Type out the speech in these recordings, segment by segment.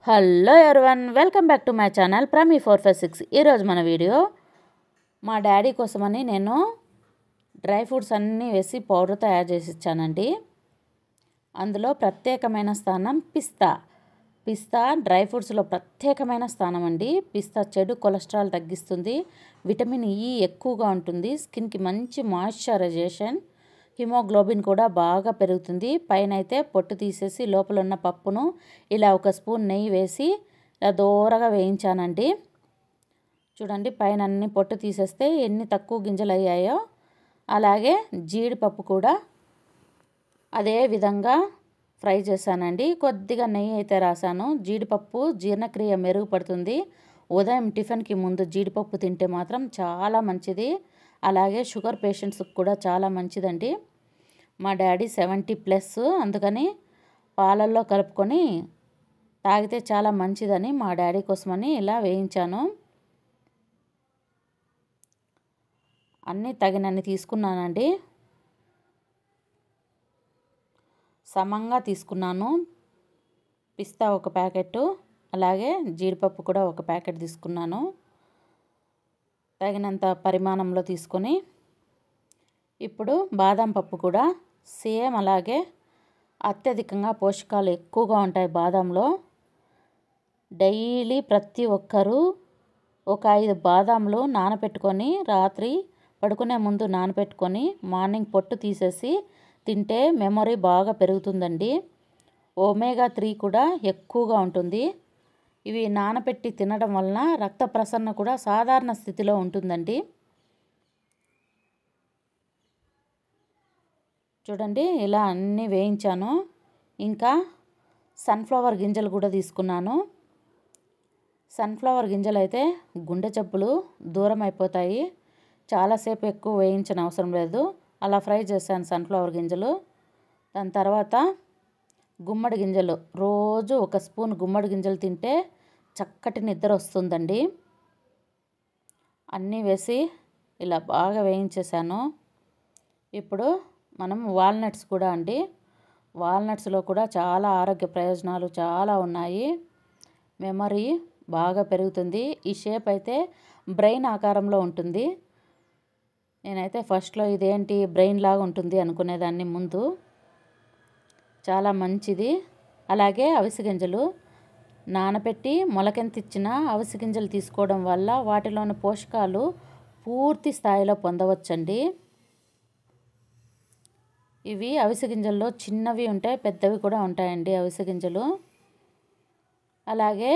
Hello everyone, welcome back to my channel ప్రమీ 456. ఈరోజు మన వీడియో మా డాడీ కోసమని నేను డ్రై ఫ్రూట్స్ అన్నీ వేసి పౌడర్ తయారు చేసి ఇచ్చానండి. అందులో ప్రత్యేకమైన స్థానం పిస్తా డ్రై ఫ్రూట్స్లో ప్రత్యేకమైన స్థానం అండి. పిస్తా చెడు కొలెస్ట్రాల్ తగ్గిస్తుంది, విటమిన్ ఈ ఎక్కువగా ఉంటుంది, స్కిన్కి మంచి మాయిశ్చరైజేషన్, హిమోగ్లోబిన్ కూడా బాగా పెరుగుతుంది. పైన అయితే పొట్టు తీసేసి లోపల ఉన్న పప్పును ఇలా ఒక స్పూన్ నెయ్యి వేసి ఇలా దూరగా వేయించానండి. చూడండి, పైన అన్ని పొట్టు తీసేస్తే ఎన్ని తక్కువ గింజలు అయ్యాయో. అలాగే జీడిపప్పు కూడా అదే విధంగా ఫ్రై చేశానండి. కొద్దిగా నెయ్యి అయితే రాశాను. జీడిపప్పు జీర్ణక్రియ మెరుగుపడుతుంది. ఉదయం టిఫిన్కి ముందు జీడిపప్పు తింటే మాత్రం చాలా మంచిది. అలాగే షుగర్ పేషెంట్స్కి కూడా చాలా మంచిదండి. మా డాడీ 70+, అందుకని పాలల్లో కలుపుకొని తాగితే చాలా మంచిదని మా డాడీ కోసమని ఇలా వేయించాను. అన్నీ తగినన్ని తీసుకున్నానండి, సమంగా తీసుకున్నాను. పిస్తా ఒక ప్యాకెట్, అలాగే జీడిపప్పు కూడా ఒక ప్యాకెట్ తీసుకున్నాను. తగినంత పరిమాణంలో తీసుకొని ఇప్పుడు బాదం పప్పు కూడా సేమ్ అలాగే అత్యధికంగా పోషకాలు ఎక్కువగా ఉంటాయి బాదంలో. డైలీ ప్రతి ఒక్కరూ ఒక 5 బాదాంలు నానబెట్టుకొని రాత్రి పడుకునే ముందు నానబెట్టుకొని మార్నింగ్ పొట్టు తీసేసి తింటే మెమొరీ బాగా పెరుగుతుందండి. ఒమేగా 3 కూడా ఎక్కువగా ఉంటుంది. ఇవి నానబెట్టి తినడం వలన రక్త ప్రసరణ కూడా సాధారణ స్థితిలో ఉంటుందండి. చూడండి, ఇలా అన్నీ వేయించాను. ఇంకా సన్ఫ్లవర్ గింజలు కూడా తీసుకున్నాను. సన్ఫ్లవర్ గింజలు అయితే గుండె జబ్బులు దూరం అయిపోతాయి. చాలాసేపు ఎక్కువ వేయించిన అవసరం లేదు. అలా ఫ్రై చేశాను సన్ఫ్లవర్ గింజలు. దాని తర్వాత గుమ్మడి గింజలు, రోజు ఒక స్పూన్ గుమ్మడి గింజలు తింటే చక్కటి నిద్ర వస్తుందండి. అన్నీ వేసి ఇలా బాగా వేయించేసాను. ఇప్పుడు మనం వాల్నట్స్ కూడా అండి, వాల్నట్స్లో కూడా చాలా ఆరోగ్య ప్రయోజనాలు చాలా ఉన్నాయి. మెమరీ బాగా పెరుగుతుంది. ఈ షేప్ అయితే బ్రెయిన్ ఆకారంలో ఉంటుంది. నేనైతే ఫస్ట్లో ఇదేంటి బ్రెయిన్ లాగా ఉంటుంది అనుకునేదాన్ని ముందు. చాలా మంచిది. అలాగే అవిసె గింజలు నానబెట్టి మొలకెంతిచ్చిన అవిసె గింజలు తీసుకోవడం వల్ల వాటిలోని పోషకాలు పూర్తి స్థాయిలో పొందవచ్చండి. ఇవి అవిసె గింజల్లో చిన్నవి ఉంటాయి, పెద్దవి కూడా ఉంటాయండి అవిసె గింజలు. అలాగే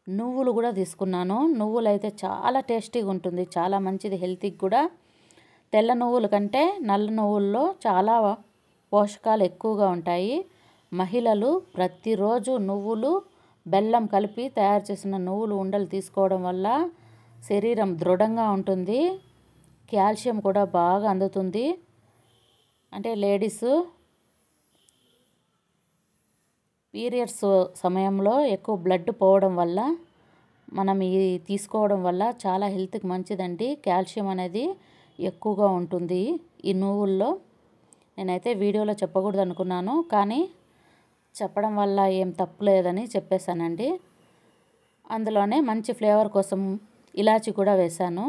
నువ్వులు కూడా తీసుకున్నాను. నువ్వులు అయితే చాలా టేస్టీగా ఉంటుంది, చాలా మంచిది హెల్త్కి కూడా. తెల్ల నువ్వుల కంటే నల్ల నువ్వుల్లో చాలా పోషకాలు ఎక్కువగా ఉంటాయి. మహిళలు ప్రతిరోజు నువ్వులు బెల్లం కలిపి తయారు చేసిన నువ్వులు ఉండలు తీసుకోవడం వల్ల శరీరం దృఢంగా ఉంటుంది. కాల్షియం కూడా బాగా అందుతుంది. అంటే లేడీస్ పీరియడ్స్ సమయంలో ఎక్కువ బ్లడ్ పోవడం వల్ల మనం ఇది తీసుకోవడం వల్ల చాలా హెల్త్కి మంచిదండి. కాల్షియం అనేది ఎక్కువగా ఉంటుంది ఈ నువ్వుల్లో. నేనైతే వీడియోలో చెప్పకూడదు అనుకున్నాను, కానీ చెప్పడం వల్ల ఏం తప్పు లేదని చెప్పేశానండి. అందులోనే మంచి ఫ్లేవర్ కోసం ఇలాచి కూడా వేశాను.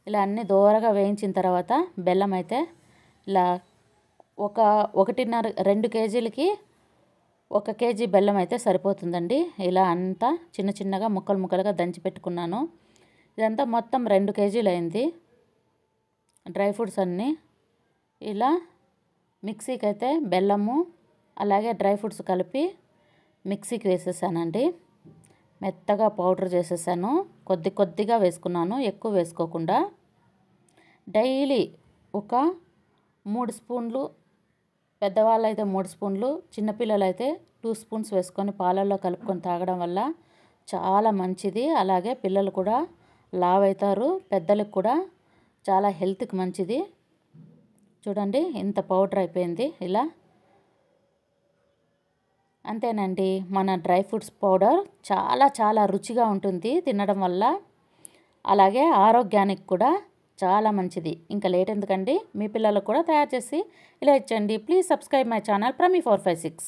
ఇలా అన్నీ దూరగా వేయించిన తర్వాత బెల్లం అయితే ఇలా 1.5-2 కేజీలకి 1 కేజీ బెల్లం అయితే సరిపోతుందండి. ఇలా అంతా చిన్న చిన్నగా ముక్కలుగా దంచి పెట్టుకున్నాను. ఇదంతా మొత్తం 2 కేజీలు అయింది. డ్రై ఫ్రూట్స్ అన్నీ ఇలా మిక్సీకి అయితే బెల్లము అలాగే డ్రై ఫ్రూట్స్ కలిపి మిక్సీకి వేసేసానండి. మెత్తగా పౌడర్ చేసేసాను. కొద్దిగా వేసుకున్నాను, ఎక్కువ వేసుకోకుండా. డైలీ ఒక 3 స్పూన్లు, పెద్దవాళ్ళు అయితే 3 స్పూన్లు, చిన్నపిల్లలు అయితే 2 స్పూన్స్ వేసుకొని పాలల్లో కలుపుకొని తాగడం వల్ల చాలా మంచిది. అలాగే పిల్లలు కూడా లావు అవుతారు, పెద్దలకు కూడా చాలా హెల్త్కి మంచిది. చూడండి, ఇంత పౌడర్ అయిపోయింది. ఇలా అంతేనండి, మన డ్రై ఫ్రూట్స్ పౌడర్ చాలా రుచిగా ఉంటుంది తినడం వల్ల. అలాగే ఆరోగ్యానికి కూడా చాలా మంచిది. ఇంకా లేట్ ఎందుకండి, మీ పిల్లలకు కూడా తయారు చేసి ఇలా ఇచ్చండి. ప్లీజ్ సబ్స్క్రైబ్ మై ఛానల్ ప్రమీ 456.